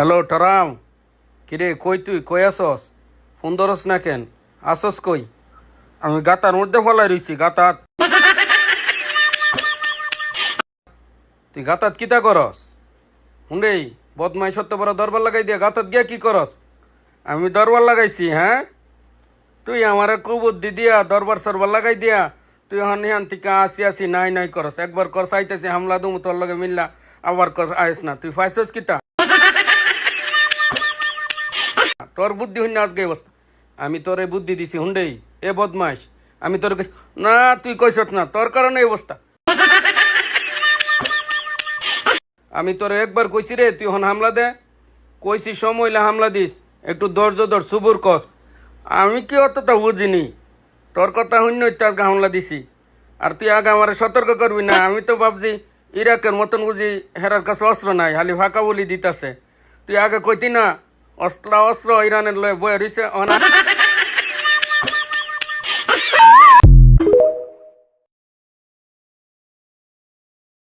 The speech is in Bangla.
হ্যালো টরাম, কিরে কই তুই কই আসস? ফোন ধরস না কেন? আসস কই? আমি গাতার মধ্যে ফলাই রইছি। গাতাত তুই গাতাত কিতা করস? হুন্ডে বদমাই সত্য বড় দরবার লাগাই দিয়া গাতাত গিয়া কি করস? আমি দরবার লাগাইছি? হ্যাঁ, তুই আমারে কুবুদ্ধি দিয়া দরবার সরবার লাগাই দিয়া তুই হান থেকে আসি আসি নাই নাই করস। একবার কর চাইতেছি হামলা দুমু তোর লগে মিল্লা, আবার কর আইস না। তুই ফাইসস কিতা? তোর বুদ্ধি হইনা আজকে অবস্থা। আমি তোরে বুদ্ধি দিছি হুন্ডেই এ বদমাইশ। আমি তোর না, তুই কইছত না, তোর কারণে এই অবস্থা। আমি তোরে একবার কইছি রে, তুই হন হামলা দে। কইছি সময় হইলে হামলা দিস, একটু ধৈর্য ধর, সুবুর কস। আমি কি অতটা বুঝিনি, তোর কথা হইন্য আজকে হামলা দিছি। আর তুই আগে আমার সতর্ক করবি না? আমি তো ভাবছি ইরাকের মতন বুঝি হেরার কাছে অস্ত্র নাই, খালি ফাঁকা বলি দিতাছে। তুই আগে কইতি না অস্ত্র অস্ত্র ইরানের লয়ে বয়ে রইছে।